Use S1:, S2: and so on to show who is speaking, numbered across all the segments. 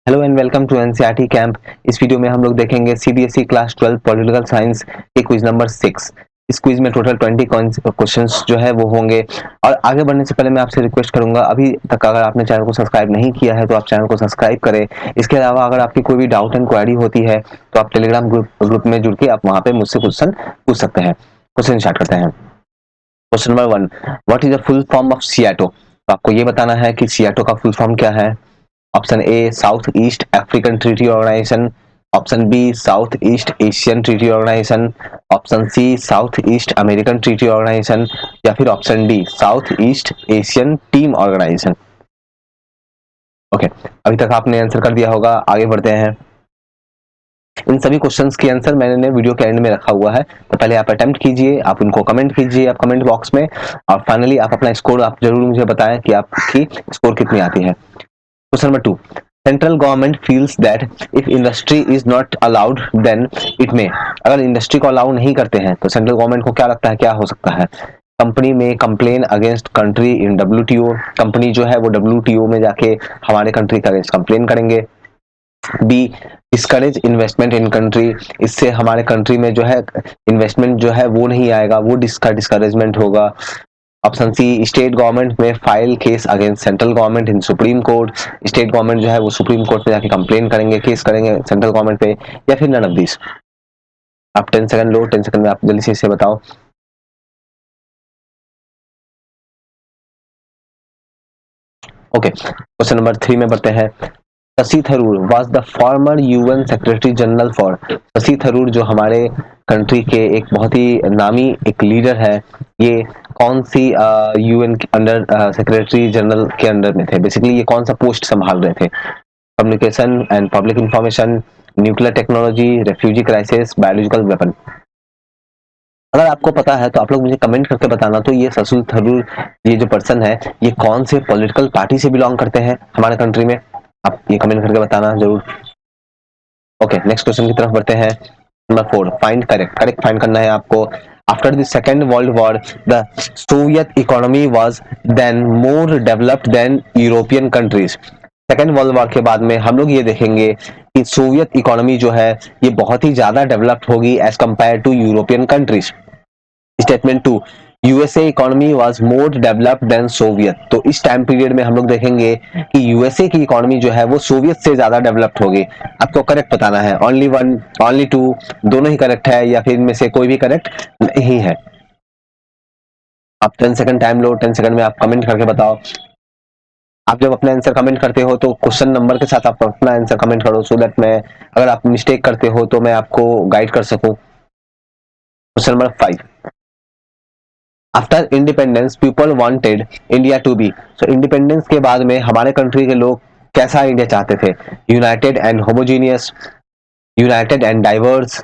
S1: Hello and welcome to NCERT camp. इस video में हम लोग देखेंगे सीबीएसई क्लास 12 पॉलिटिकल साइंस के क्विज नंबर 6। इस क्विज में टोटल 20 क्वेश्चंस जो है वो होंगे। और आगे बढ़ने से पहले मैं आपसे रिक्वेस्ट करूंगा, अभी तक अगर आपने चैनल को सब्सक्राइब नहीं किया है तो आप चैनल को सब्सक्राइब करें। इसके अलावा अगर आपकी कोई भी डाउट एंड क्वेरी होती है तो आप टेलीग्राम ग्रुप में जुड़ के आप वहां पे मुझसे क्वेश्चन पूछ सकते हैं। क्वेश्चन स्टार्ट करते हैं। Question number 1, what is the full form of सियाटो? तो आपको ये बताना है कि सियाटो का फुल फॉर्म क्या है। Option A South East African treaty organisation, option B South East Asian treaty organisation, option C South East American treaty organisation, या फिर option D South East Asian team organisation. Okay, अभी तक आपने answer कर दिया होगा। आगे बढ़ते हैं। इन सभी क्वेश्चंस के आंसर मैंने वीडियो के एंड में रखा हुआ है, तो पहले आप अटेम्प्ट कीजिए, आप उनको कमेंट कीजिए आप कमेंट बॉक्स में, और फाइनली आप अपना स्कोर आप जरूर मुझे बताएं कि आपकी स्कोर कितनी आती है। Question number 2, central government feels that if industry is not allowed then it may. अगर इंडस्ट्री को अलाउ नहीं करते हैं तो सेंट्रल गवर्नमेंट को क्या लगता है क्या हो सकता है? कंपनी में complain against country in WTO. Company जो है वो डब्ल्यूटीओ में जाके हमारे कंट्री का अगेंस्ट कंप्लेन करेंगे। B discourage investment in country. इससे हमारे कंट्री में जो है इन्वेस्टमेंट जो है वो नहीं आएगा, वो डिस्करेजमेंट होगा। ऑप्शन सी स्टेट गवर्नमेंट में file case against central government in supreme court. State government जो है वो सुप्रीम कोर्ट में जाके कंप्लेन करेंगे, केस करेंगे सेंट्रल गवर्नमेंट पे, या फिर नन ऑफ दिस। आप 10 सेकंड लो, 10 सेकंड में आप जल्दी से इसे बताओ। ओके, क्वेश्चन नंबर 3 में बढ़ते हैं। Shashi Tharoor was the former UN secretary general for. Shashi Tharoor जो हमारे कंट्री के एक बहुत ही नामी एक लीडर है, ये कौन सी यूएन के अंडर सेक्रेटरी जनरल के अंडर में थे? बेसिकली ये कौन सा पोस्ट संभाल रहे थे? Communication and public information, nuclear technology, refugee crisis, biological weapon. अगर आपको पता है तो आप लोग मुझे कमेंट करके बताना। तो ये शशि थरूर, ये जो पर्सन है, ये कौन से पॉलिटिकल पार्टी से बिलोंग करते हैं हमारे कंट्री में? आप ये कमेंट करके बताना जरूर। ओके, नेक्स्ट क्वेश्चन की तरफ बढ़ते हैं। Number 4, find correct. Correct find करना है आपको। After the second world war the Soviet economy was then more developed then European countries. Second world war के बाद में हम लोग ये देखेंगे कि सोवियत इकोनॉमी जो है ये बहुत ही ज्यादा डेवलप्ड होगी as compare to European countries. Statement 2, USA economy was more developed than Soviet. तो इस टाइम पीरियड में हम लोग देखेंगे कि यूएसए की इकोनॉमी जो है वो सोवियत से ज्यादा डेवलप्ड होगी। आपको करेक्ट बताना है, ओनली वन, ओनली टू, दोनों ही करेक्ट है या फिर इनमें से कोई भी करेक्ट नहीं है। आप 10 सेकंड टाइम लो, 10 सेकंड में आप कमेंट करके बताओ। आप जब अपना आंसर कमेंट करते हो तो क्वेश्चन नंबर के साथ आप अपना आंसर कमेंट करो, सो दैट मैं, अगर आप मिस्टेक करते हो तो मैं आपको गाइड कर सकूं। Question number 5, after independence people wanted India to be. So independence के बाद में हमारे कंट्री के लोग कैसा इंडिया चाहते थे? United and homogeneous, United and diverse,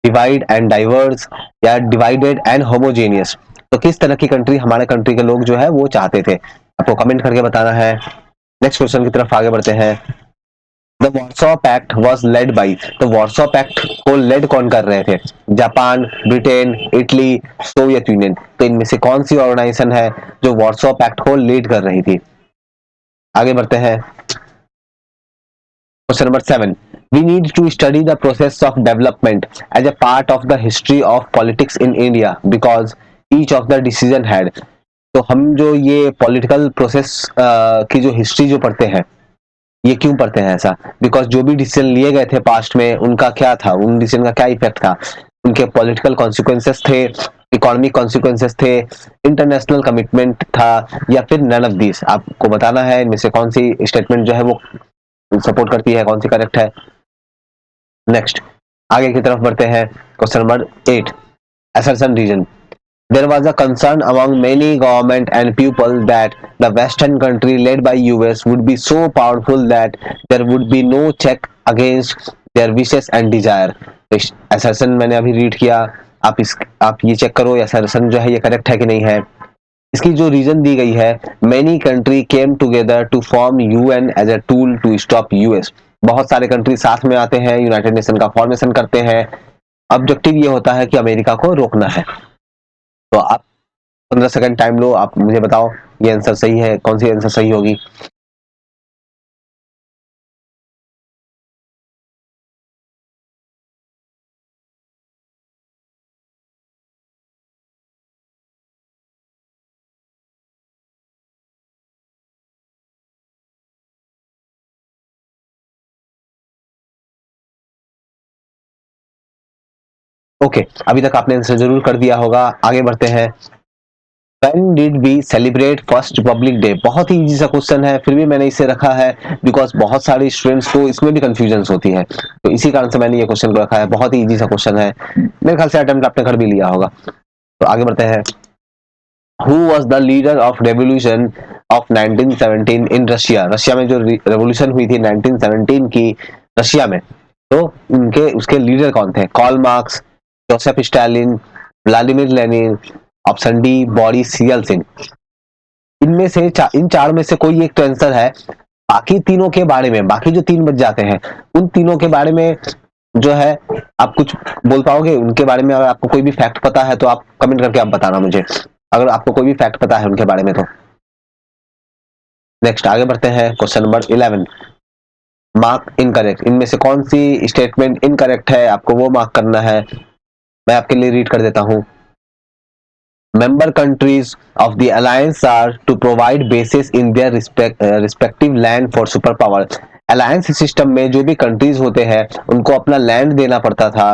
S1: divide and diverse, या डिवाइडेड एंड होमोजीनियस। तो किस तरह की कंट्री हमारे कंट्री के लोग जो है वो चाहते थे? आपको कमेंट करके बताना है। नेक्स्ट क्वेश्चन की तरफ आगे बढ़ते हैं। The Warsaw pact was led by. तो वॉर्सो पैक्ट को लेड कौन कर रहे थे? Japan, Britain, Italy, Soviet Union. तो इनमें से कौन सी ऑर्गेनाइजेशन है जो वॉर्सो पैक्ट को लीड कर रही थी? आगे बढ़ते हैं। Question number 7, we need to study the process of development as a part of the history of politics in India because each of the decision had। तो हम जो ये पॉलिटिकल प्रोसेस की जो हिस्ट्री जो पढ़ते हैं, ये क्यों पढ़ते हैं ऐसा? बिकॉज जो भी डिसीजन लिए गए थे पास्ट में उनका क्या था, उन डिसीजन का क्या इफेक्ट था, उनके पॉलिटिकल कॉन्सिक्वेंसेस थे, इकोनॉमिक कॉन्सिक्वेंसेस थे, इंटरनेशनल कमिटमेंट था, या फिर नन ऑफ दिस। आपको बताना है इनमें से कौन सी स्टेटमेंट जो है वो सपोर्ट करती है, कौन सी करेक्ट है। नेक्स्ट, आगे की तरफ बढ़ते हैं। Question number 8, assertion reason। There was a concern among many government and people that the Western country led by US would be so powerful that there would be no check against their wishes and desire। assertion मैंने अभी read किया, आप ये check करो assertion जो है ये correct है कि नहीं है। इसकी जो रीजन दी गई है, many country came together to form UN as a tool to stop US। बहुत सारे कंट्री साथ में आते हैं, यूनाइटेड नेशन का फॉर्मेशन करते हैं। ऑब्जेक्टिव ये होता है कि अमेरिका को रोकना है। तो आप 15 सेकंड टाइम लो, आप मुझे बताओ ये आंसर सही है, कौन सी आंसर सही होगी। ओके, अभी तक आपने आंसर जरूर कर दिया होगा। आगे बढ़ते हैं। When did we celebrate first public day? बहुत ही इजी सा क्वेश्चन है, फिर भी मैंने इसे रखा है बिकॉज बहुत सारे स्टूडेंट्स को इसमें भी कंफ्यूजन होती है, तो इसी कारण से मैंने ये क्वेश्चन को रखा है। बहुत ही इजी सा क्वेश्चन है, मेरे ख्याल से अटेम्प्ट आपने कर भी लिया होगा। तो आगे बढ़ते हैं। Who was the leader of revolution of 1917 in Russia? Russia में जो रेवोल्यूशन हुई थी 1917 की रशिया में, तो उनके उसके लीडर कौन थे? Karl Marx, Joseph Stalin, Vladimir Lenin, option D Boris Yeltsin. इनमें से इन चार में से कोई एक तो आंसर है। बाकी तीनों के बारे में, बाकी जो तीन बच जाते हैं उन तीनों के बारे में जो है आप कुछ बोल पाओगे उनके बारे में? अगर आपको कोई भी फैक्ट पता है तो आप कमेंट करके आप बताना मुझे, अगर आपको कोई भी फैक्ट पता है उनके बारे में तो। नेक्स्ट आगे बढ़ते हैं। Question number 11, mark incorrect. इनमें से कौन सी स्टेटमेंट इनकरेक्ट है, आपको वो मार्क करना है। मैं आपके लिए रीड कर देता हूं। Member countries of the alliance are to provide bases in their respective land for superpower. Alliance system में जो भी कंट्रीज होते हैं उनको अपना लैंड देना पड़ता था,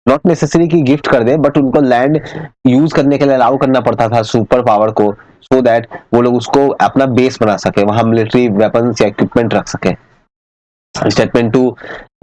S1: नॉट नेसेसरी कि गिफ्ट कर दे, बट उनको लैंड यूज करने के लिए अलाउ करना पड़ता था सुपर पावर को, सो दैट वो लोग उसको अपना बेस बना सके, वहां मिलिट्री वेपन्स या इक्विपमेंट रख सके। Statement 2,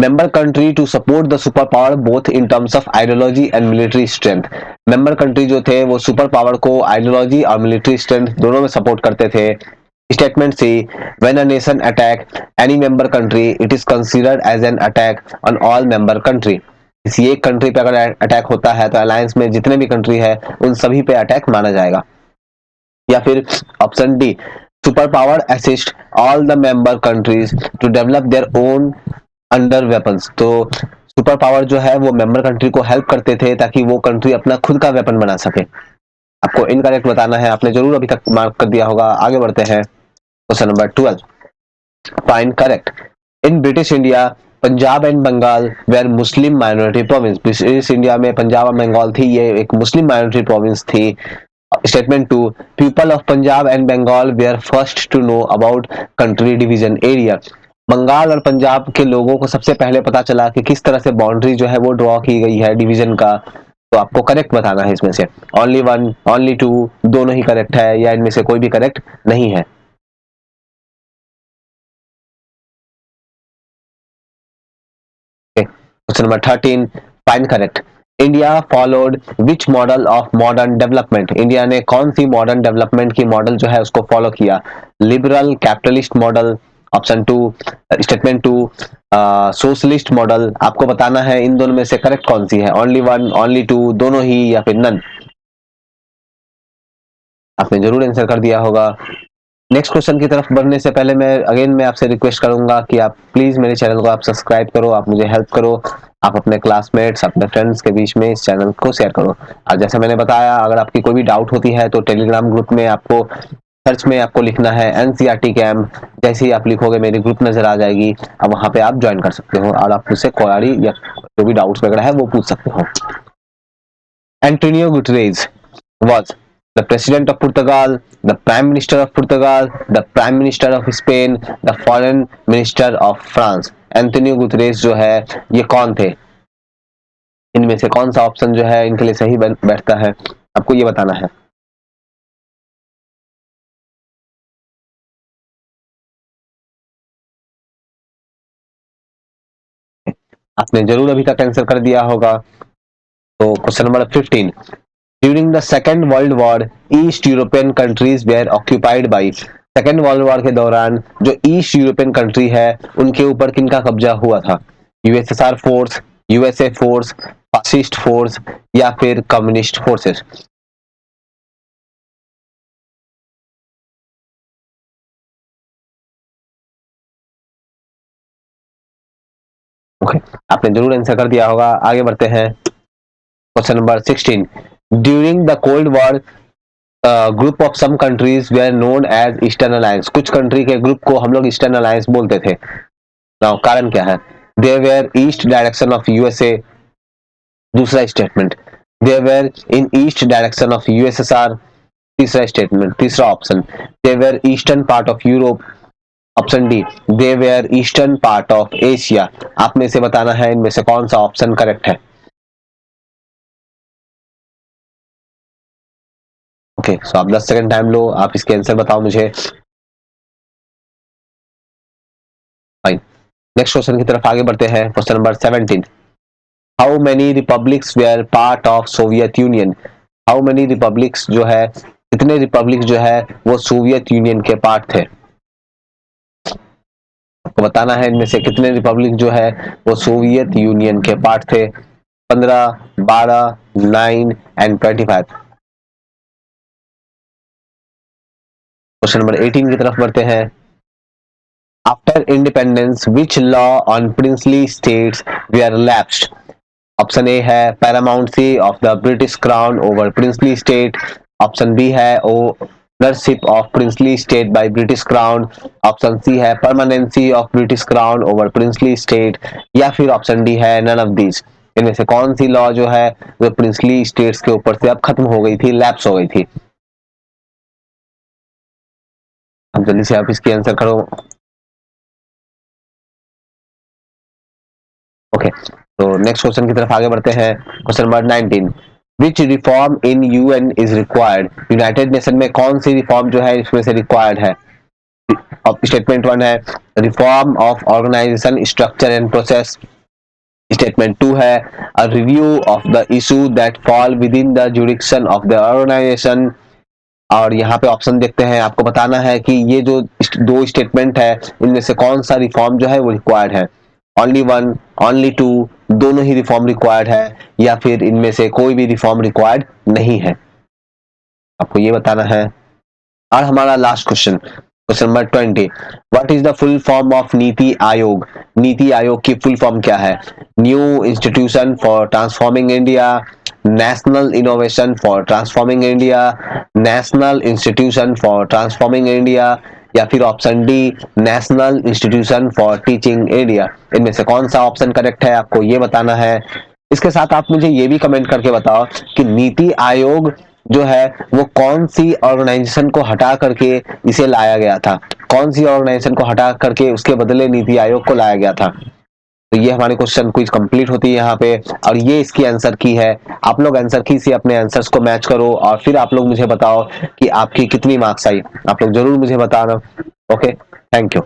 S1: member country to support the superpower both in terms of ideology and military strength. member country जो थे वो सुपर पावर को आइडियोलॉजी और मिलिट्री स्ट्रेंथ दोनों में सपोर्ट करते थे। Statement C, when a nation attack any member country it is considered as an attack on all member country. किसी एक कंट्री पे अगर अटैक होता है तो अलायंस में जितने भी कंट्री है उन सभी पे अटैक माना जाएगा। या फिर option D, super power assist all the member countries to develop their own under weapons. तो सुपर पावर जो है वो मेंबर कंट्री को हेल्प करते थे ताकि वो कंट्री अपना खुद का वेपन बना सके। आपको इनकरेक्ट बताना है, आपने जरूर अभी तक मार्क कर दिया होगा। आगे बढ़ते हैं। Question number 12, find correct. In British India Punjab and Bengal were Muslim minority province. British India में पंजाब और बंगाल थी, ये एक मुस्लिम माइनॉरिटी प्रोविंस थी। Statement 2, people of Punjab and Bengal were first to know about country division area. Bengal और पंजाब के लोगों को सबसे पहले पता चला कि किस तरह से बाउंड्री जो है वो ड्रॉ की गई है डिवीजन का। तो आपको करेक्ट बताना है इसमें से। ओनली वन, ओनली टू, दोनों ही करेक्ट है या इनमें से कोई भी करेक्ट नहीं है। Question number 13, find correct. India followed which model of modern development. India ने कौन सी मॉडर्न डेवलपमेंट की मॉडल जो है उसको फॉलो किया? Liberal, capitalist model, option two, statement two, socialist model. आपको बताना है इन दोनों में से करेक्ट कौन सी है। ओनली वन, ओनली टू, दोनों ही या फिर नन। आपने जरूर आंसर कर दिया होगा। नेक्स्ट क्वेश्चन की तरफ बढ़ने से पहले मैं आपसे रिक्वेस्ट करूंगा कि आप प्लीज मेरे चैनल को आप सब्सक्राइब करो, आप मुझे हेल्प करो, आप अपने क्लासमेट्स, अपने फ्रेंड्स के बीच में इस चैनल को शेयर करो। और जैसा मैंने बताया, अगर आपकी कोई भी डाउट होती है तो टेलीग्राम ग्रुप में आपको सर्च में आपको लिखना है एनसीईआरटी कैंप। जैसे ही आप लिखोगे मेरी ग्रुप नजर आ जाएगी, अब वहां पे आप ज्वाइन कर सकते हो और आप मुझसे क्वारी या जो भी डाउट्स वगैरह है वो पूछ सकते हो। Antonio गुटरेज was the president of Portugal, the prime minister of Portugal, the prime minister of Spain, the foreign minister of France. Antonio Guterres जो है ये कौन थे? इनमें से कौन सा ऑप्शन जो है इनके लिए सही बैठता है, आपको ये बताना है। आपने जरूर अभी तक आंसर कर दिया होगा। तो question number 15, during the second world war east European countries were occupied by. Second world war के दौरान जो ईस्ट यूरोपियन कंट्री है उनके ऊपर किनका कब्जा हुआ था? USSR force, USA force, fascist force या फिर कम्युनिस्ट फोर्सेस। ओके, आपने जरूर आंसर कर दिया होगा। आगे बढ़ते हैं। Question number 16, during the cold war group of some countries were known as eastern alliance. कुछ कंट्री के ग्रुप को हम लोग ईस्टर्न अलायंस बोलते थे। नाउ कारण क्या है? They were east direction of USA. दूसरा statement, they were in east direction of USSR. तीसरा स्टेटमेंट, तीसरा option, they were eastern part of Europe. Option D, they were eastern part of Asia. आप में से बताना है इनमें से कौन सा ऑप्शन करेक्ट है। ओके, सो आप 10 सेकंड टाइम लो, आप इसके आंसर बताओ मुझे। फाइन, नेक्स्ट क्वेश्चन की तरफ आगे बढ़ते हैं। Question number 17, how many republics were part of Soviet Union? How many republics जो है, कितने रिपब्लिक जो है वो सोवियत यूनियन के पार्ट थे? आपको बताना है इनमें से कितने रिपब्लिक जो है वो सोवियत यूनियन के पार्ट थे। 15, 12, 9 एंड 25। क्वेश्चन नंबर 18 की तरफ बढ़ते हैं। After independence which law on princely states were lapsed? Option A है paramountcy of the British crown over princely state. Option B है ownership of princely state by British crown. Option C है permanency of British crown over princely state, या फिर option D है none of these. इनमें से कौन सी law जो है वो प्रिंसली स्टेट्स के ऊपर से अब खत्म हो गई थी, लैप्स हो गई थी? अब जल्दी से आप इसकी आंसर करो। ओके, तो नेक्स्ट क्वेश्चन की तरफ आगे बढ़ते हैं। Question number 19, which reform in UN is required? United nation में कौन सी रिफॉर्म जो है इसमें से रिक्वायर्ड है? स्टेटमेंट 1 है reform of organisation structure and process. Statement 2 है a review of the issue that fall within the jurisdiction of the organisation. और यहाँ पे ऑप्शन देखते हैं, आपको बताना है कि ये जो दो स्टेटमेंट है इनमें से कौन सा रिफॉर्म जो है वो रिक्वायर्ड है। ओनली वन, ओनली टू, दोनों ही रिफॉर्म रिक्वायर्ड है, या फिर इनमें से कोई भी रिफॉर्म रिक्वायर्ड नहीं है, आपको ये बताना है। और हमारा last question, question number 20, what is the full form of NITI Aayog? NITI Aayog की फुल फॉर्म क्या है? New institution for transforming India, national innovation for transforming India, national institution for transforming India, या फिर option D national institution for teaching India. इनमें से कौन सा option correct है, आपको ये बताना है। इसके साथ आप मुझे ये भी कमेंट करके बताओ कि नीति आयोग जो है वो कौन सी ऑर्गेनाइजेशन को हटा करके इसे लाया गया था, कौन सी ऑर्गेनाइजेशन को हटा करके उसके बदले नीति आयोग को लाया गया था। तो ये हमारे क्वेश्चन क्विज कंप्लीट होती है यहाँ पे, और ये इसकी आंसर की है। आप लोग आंसर की से अपने आंसर्स को मैच करो और फिर आप लोग मुझे बताओ कि आपकी कितनी मार्क्स आई। आप लोग जरूर मुझे बताना। Okay, thank you.